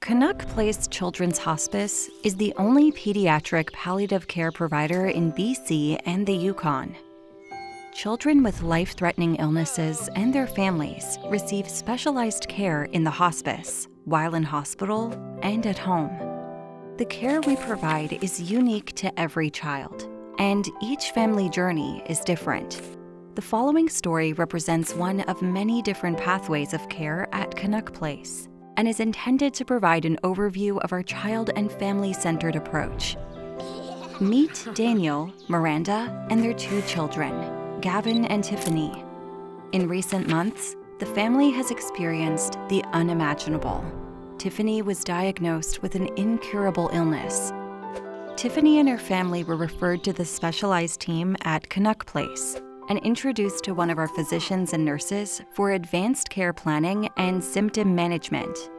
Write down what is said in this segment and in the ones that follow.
Canuck Place Children's Hospice is the only pediatric palliative care provider in BC and the Yukon. Children with life-threatening illnesses and their families receive specialized care in the hospice, while in hospital and at home. The care we provide is unique to every child, and each family journey is different. The following story represents one of many different pathways of care at Canuck Place, and is intended to provide an overview of our child and family-centered approach. Meet Daniel, Miranda, and their two children, Gavin and Tiffany. In recent months, the family has experienced the unimaginable. Tiffany was diagnosed with an incurable illness. Tiffany and her family were referred to the specialized team at Canuck Place and introduced to one of our physicians and nurses for advanced care planning and symptom management.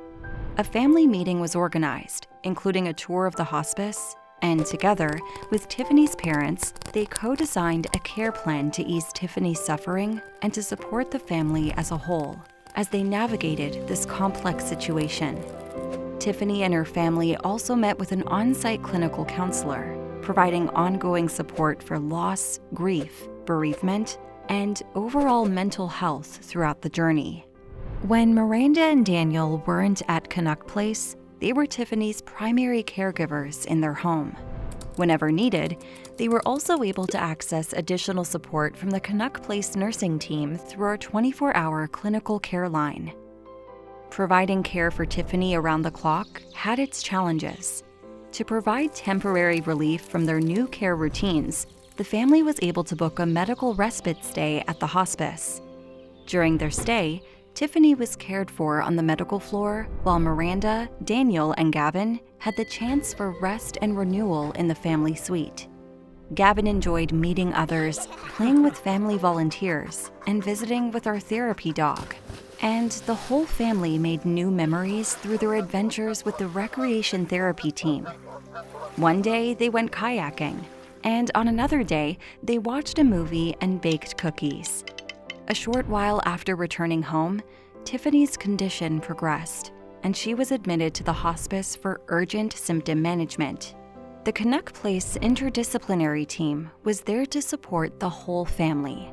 A family meeting was organized, including a tour of the hospice, and together with Tiffany's parents, they co-designed a care plan to ease Tiffany's suffering and to support the family as a whole as they navigated this complex situation. Tiffany and her family also met with an on-site clinical counselor, providing ongoing support for loss, grief, bereavement, and overall mental health throughout the journey. When Miranda and Daniel weren't at Canuck Place, they were Tiffany's primary caregivers in their home. Whenever needed, they were also able to access additional support from the Canuck Place nursing team through our 24-hour clinical care line. Providing care for Tiffany around the clock had its challenges. To provide temporary relief from their new care routines, the family was able to book a medical respite stay at the hospice. During their stay, Tiffany was cared for on the medical floor, while Miranda, Daniel, and Gavin had the chance for rest and renewal in the family suite. Gavin enjoyed meeting others, playing with family volunteers, and visiting with our therapy dog. And the whole family made new memories through their adventures with the recreation therapy team. One day, they went kayaking, and on another day, they watched a movie and baked cookies. A short while after returning home, Tiffany's condition progressed, and she was admitted to the hospice for urgent symptom management. The Canuck Place interdisciplinary team was there to support the whole family.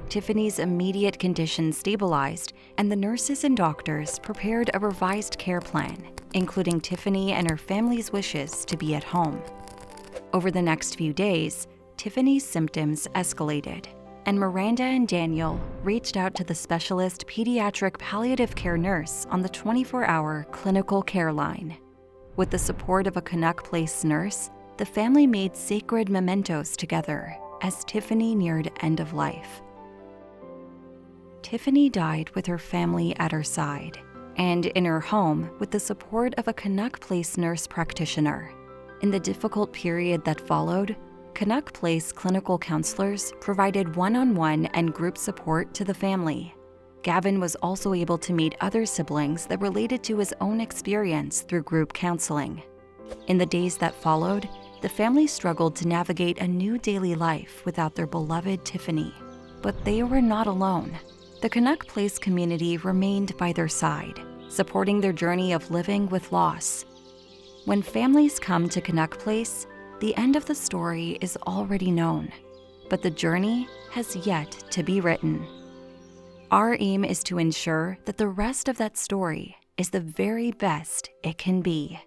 Tiffany's immediate condition stabilized, and the nurses and doctors prepared a revised care plan, including Tiffany and her family's wishes to be at home. Over the next few days, Tiffany's symptoms escalated, and Miranda and Daniel reached out to the specialist pediatric palliative care nurse on the 24-hour clinical care line. With the support of a Canuck Place nurse, the family made sacred mementos together as Tiffany neared end of life. Tiffany died with her family at her side, and in her home with the support of a Canuck Place nurse practitioner. In the difficult period that followed, Canuck Place clinical counselors provided one-on-one and group support to the family. Gavin was also able to meet other siblings that related to his own experience through group counseling. In the days that followed, the family struggled to navigate a new daily life without their beloved Tiffany. But they were not alone. The Canuck Place community remained by their side, supporting their journey of living with loss. When families come to Canuck Place, the end of the story is already known, but the journey has yet to be written. Our aim is to ensure that the rest of that story is the very best it can be.